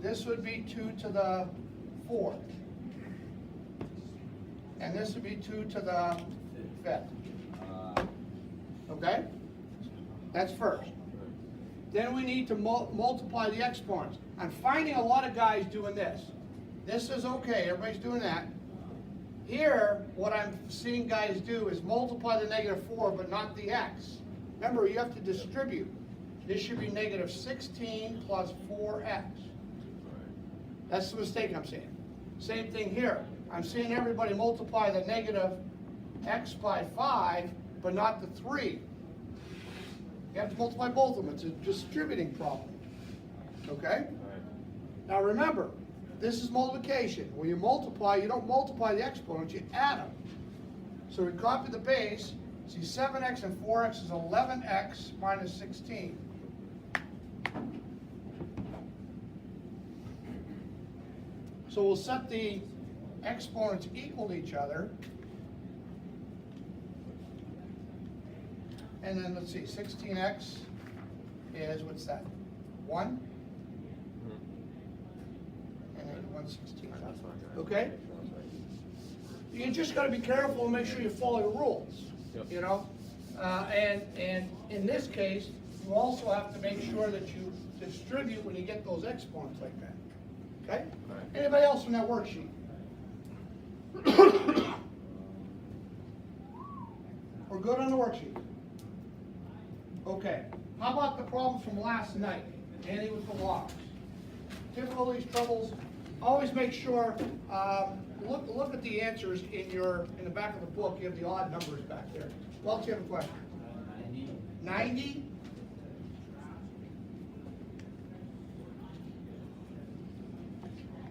this would be 2 to the 4th. And this would be 2 to the 5th. Okay? That's first. Then we need to multiply the exponents. I'm finding a lot of guys doing this. This is okay, everybody's doing that. Here, what I'm seeing guys do is multiply the -4, but not the x. Remember, you have to distribute. This should be -16 plus 4x. That's the mistake I'm seeing. Same thing here. I'm seeing everybody multiply the -x by 5, but not the 3. You have to multiply both of them. It's a distributing problem. Okay? Now remember, this is multiplication. When you multiply, you don't multiply the exponents, you add them. So we copy the base. See, 7x and 4x is 11x minus 16. So we'll set the exponents equal to each other. And then let's see, 16x is, what's that? 1? And then 1/16. Okay? You just got to be careful and make sure you follow the rules. Yep. You know? And in this case, you also have to make sure that you distribute when you get those exponents like that. Okay? Right. Anybody else from that worksheet? We're good on the worksheet. Okay. How about the problems from last night? Andy with the logs. Difficulties, troubles. Always make sure, look at the answers in the back of the book. You have the odd numbers back there. Well, do you have a question? 90?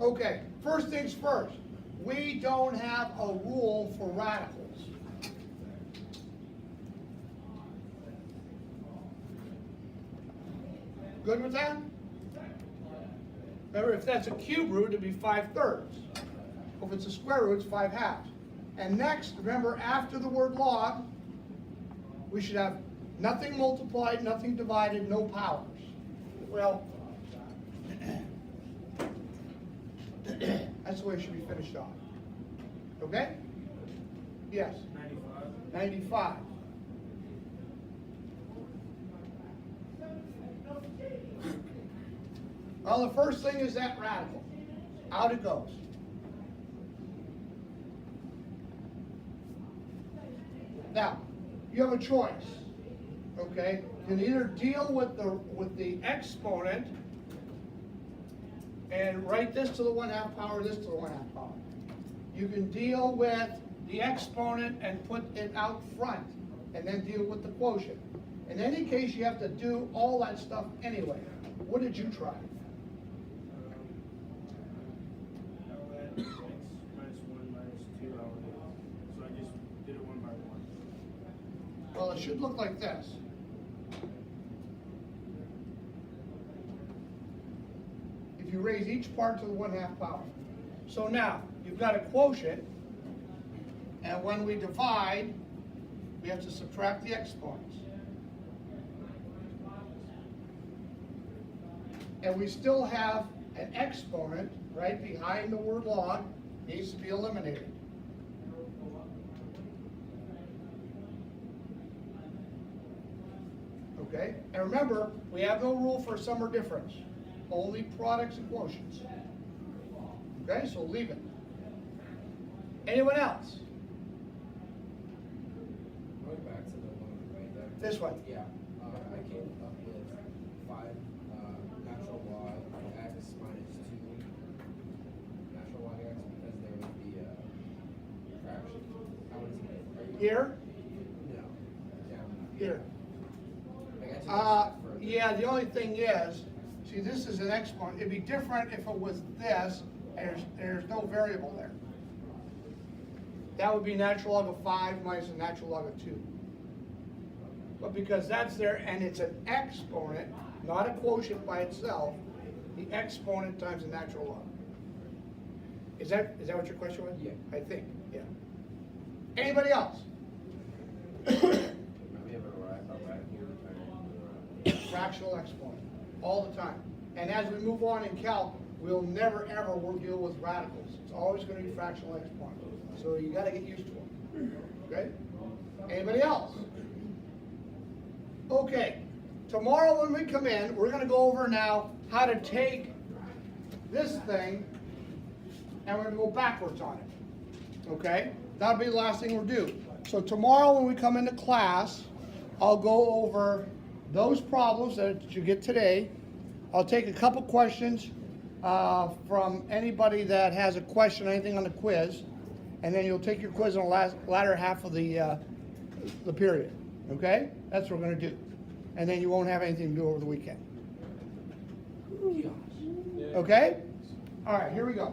Okay, first things first. We don't have a rule for radicals. Good with that? Remember, if that's a cube root, it'd be 5/3. If it's a square root, it's 5/2. And next, remember, after the word log, we should have nothing multiplied, nothing divided, no powers. Well, that's the way it should be finished off. Okay? Yes? 95. Well, the first thing is that radical. Out it goes. Now, you have a choice. Okay? You can either deal with the exponent and write this to the 1/2 power, this to the 1/2 power. You can deal with the exponent and put it out front, and then deal with the quotient. In any case, you have to do all that stuff anyway. What did you try? X minus 1 minus 2 out of it. So I just did it one by one. Well, it should look like this. If you raise each part to the 1/2 power. So now, you've got a quotient, and when we divide, we have to subtract the exponents. And we still have an exponent right behind the word log, needs to be eliminated. Okay? And remember, we have no rule for sum or difference, only products and quotients. Okay, so leave it. Anyone else? Going back to the one we made there. This one. Yeah, I came up with 5 natural log x minus 2 natural log x because there would be a fraction. How is it? Are you Here? No. Yeah. Here. I got to go further. Yeah, the only thing is, see, this is an exponent. It'd be different if it was this, and there's no variable there. That would be natural log of 5 minus a natural log of 2. But because that's there, and it's an exponent, not a quotient by itself, the exponent times the natural log. Is that what your question was? Yeah. I think, yeah. Anybody else? We have a radical Fractional exponent, all the time. And as we move on in calc, we'll never ever will deal with radicals. It's always gonna be fractional exponents. So you gotta get used to them, okay? Anybody else? Okay, tomorrow when we come in, we're gonna go over now how to take this thing and we're gonna go backwards on it, okay? That'll be the last thing we'll do. So tomorrow when we come into class, I'll go over those problems that you get today. I'll take a couple questions from anybody that has a question, anything on the quiz, and then you'll take your quiz on the latter half of the period, okay? That's what we're gonna do. And then you won't have anything to do over the weekend. Okay? All right, here we go.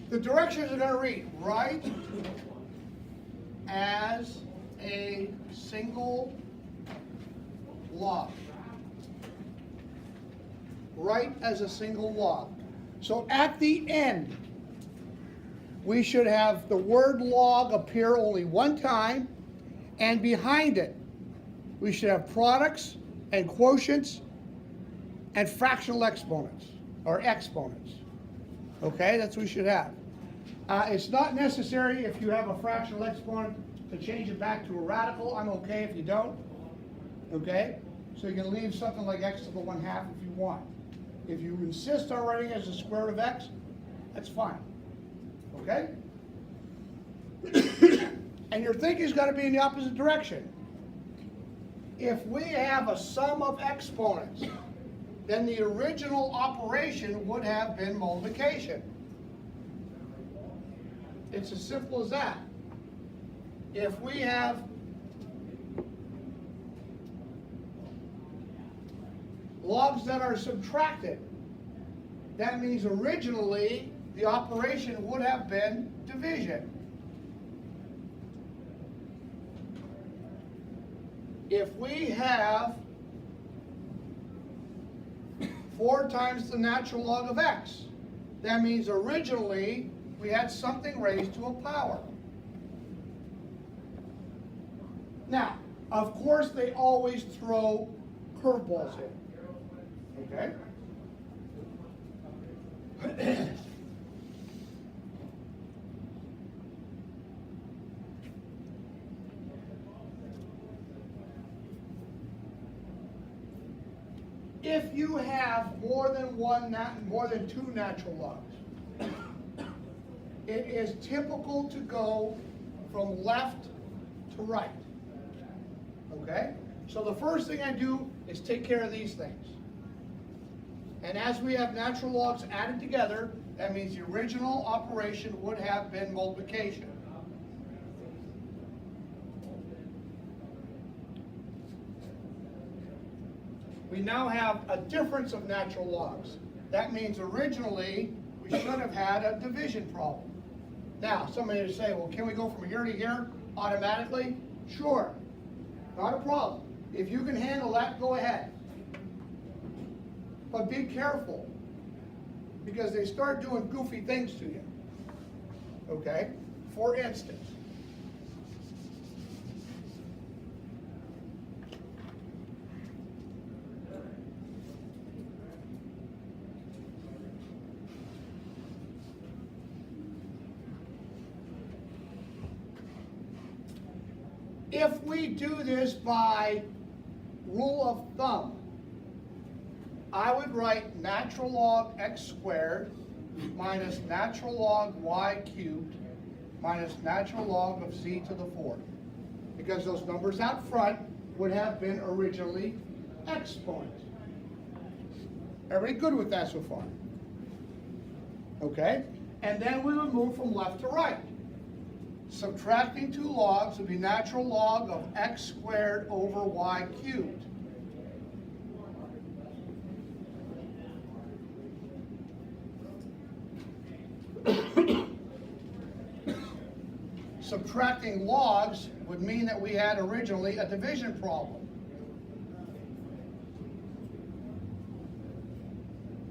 The directions are going to read, write as a single log. Write as a single log. So at the end, we should have the word log appear only one time, and behind it, we should have products and quotients and fractional exponents, or exponents. Okay, that's what we should have. It's not necessary if you have a fractional exponent to change it back to a radical. I'm okay if you don't. Okay, so you can leave something like x to the 1/2 if you want. If you insist on writing as the square root of x, that's fine. Okay? And your thinking's got to be in the opposite direction. If we have a sum of exponents, then the original operation would have been multiplication. It's as simple as that. If we have logs that are subtracted, that means originally the operation would have been division. If we have 4 times the natural log of x, that means originally we had something raised to a power. Now, of course, they always throw curveballs in. Okay? If you have more than 2 natural logs, it is typical to go from left to right. Okay? So the first thing I do is take care of these things. And as we have natural logs added together, that means the original operation would have been multiplication. We now have a difference of natural logs. That means originally we should have had a division problem. Now, somebody would say, well, can we go from here to here automatically? Sure, not a problem. If you can handle that, go ahead. But be careful, because they start doing goofy things to you. Okay? For instance, if we do this by rule of thumb, I would write natural log x squared minus natural log y cubed minus natural log of z to the 4th. Because those numbers out front would have been originally exponents. Everybody good with that so far? Okay? And then we would move from left to right. Subtracting 2 logs would be natural log of x squared over y cubed. subtracting logs would mean that we had originally a division problem.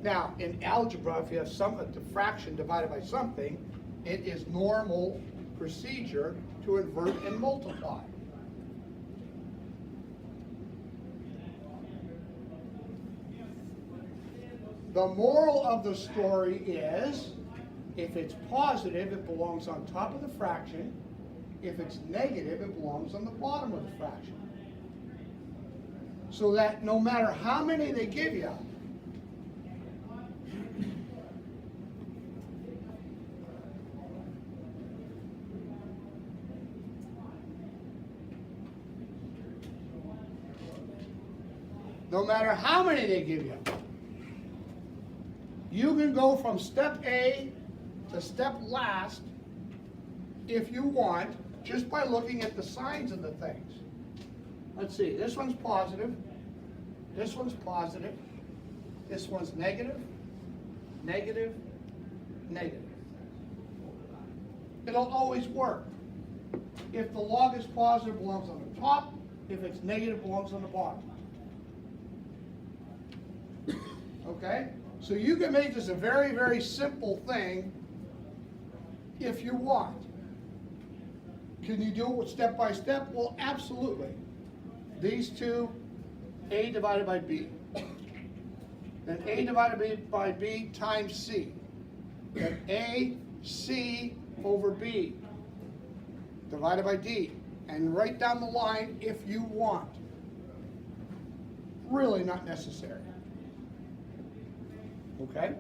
Now, in algebra, if you have a fraction divided by something, it is normal procedure to invert and multiply. The moral of the story is, if it's positive, it belongs on top of the fraction. If it's negative, it belongs on the bottom of the fraction. So that no matter how many they give you, you can go from step A to step last if you want, just by looking at the signs of the things. Let's see, this one's positive, this one's positive, this one's negative, negative, negative. It'll always work. If the log is positive, it belongs on the top. If it's negative, it belongs on the bottom. Okay? So you can make this a very, very simple thing if you want. Can you do it step by step? Well, absolutely. These two, A divided by B. Then A divided by B times C. Then A, C over B divided by D. And right down the line if you want. Really not necessary. Okay?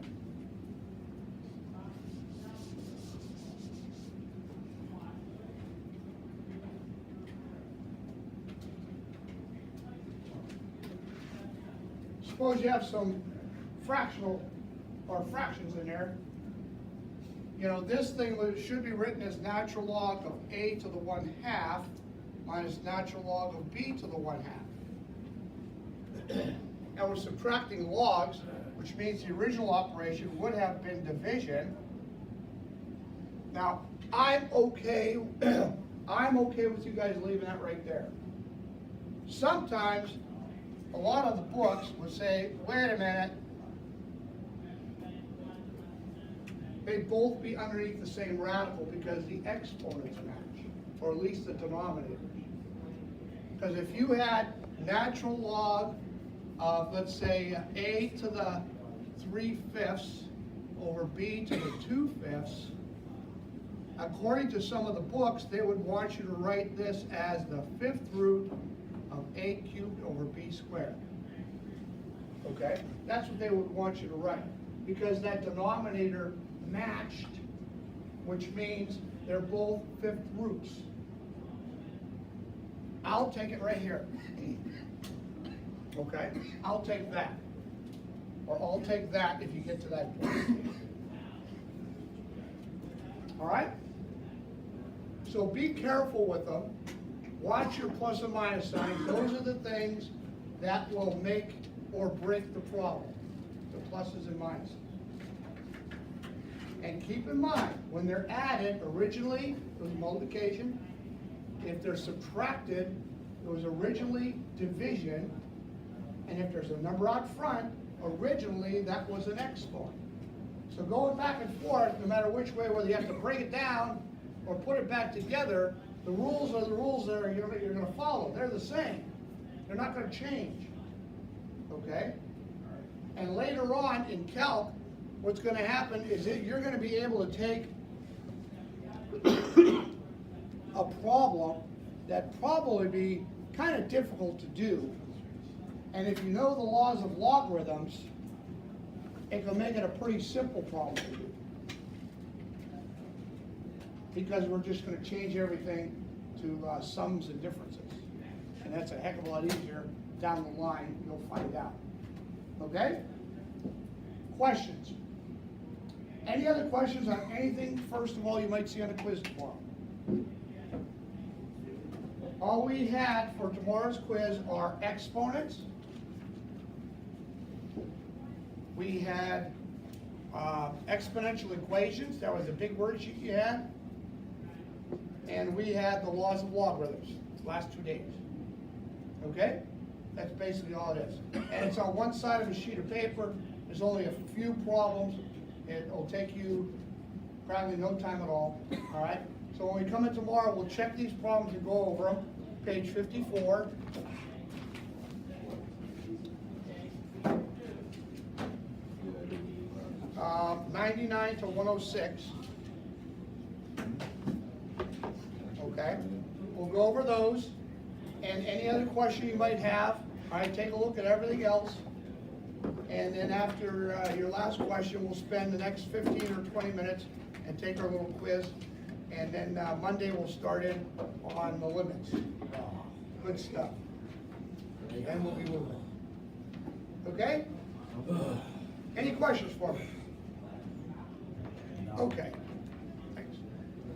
Suppose you have some fractional or fractions in there. You know, this thing should be written as natural log of A to the 1/2 minus natural log of B to the 1/2. And we're subtracting logs, which means the original operation would have been division. Now, I'm okay with you guys leaving that right there. Sometimes, a lot of the books would say, wait a minute, they both be underneath the same radical because the exponents match, or at least the denominators. Because if you had natural log of, let's say, A to the 3/5 over B to the 2/5, according to some of the books, they would want you to write this as the 5th root of A cubed over B squared. Okay? That's what they would want you to write, because that denominator matched, which means they're both 5th roots. I'll take it right here. Okay? I'll take that. Or I'll take that if you get to that point. All right? So be careful with them. Watch your plus and minus signs. Those are the things that will make or break the problem. The pluses and minuses. And keep in mind, when they're added, originally it was multiplication. If they're subtracted, it was originally division. And if there's a number out front, originally that was an exponent. So going back and forth, no matter which way, whether you have to break it down or put it back together, the rules are the rules that you're going to follow. They're the same. They're not going to change. Okay? And later on in calc, what's going to happen is that you're going to be able to take a problem that probably be kind of difficult to do. And if you know the laws of logarithms, it can make it a pretty simple problem to do. Because we're just going to change everything to sums and differences. And that's a heck of a lot easier down the line, you'll find out. Okay? Questions? Any other questions on anything, first of all, you might see on the quiz tomorrow? All we had for tomorrow's quiz are exponents. We had exponential equations. That was a big worksheet you had. and we had the laws of logarithms, last 2 days. Okay? That's basically all it is. And it's on one side of a sheet of paper, there's only a few problems, it'll take you probably no time at all right? So when we come in tomorrow, we'll check these problems and go over them, page 54. Uh, 99 to 106. Okay, we'll go over those, and any other question you might have, all right, take a look at everything else. And then after your last question, we'll spend the next 15 or 20 minutes and take our little quiz. And then Monday, we'll start in on the limits. Good stuff. Then we'll be moving. Okay? Any questions for me? Okay.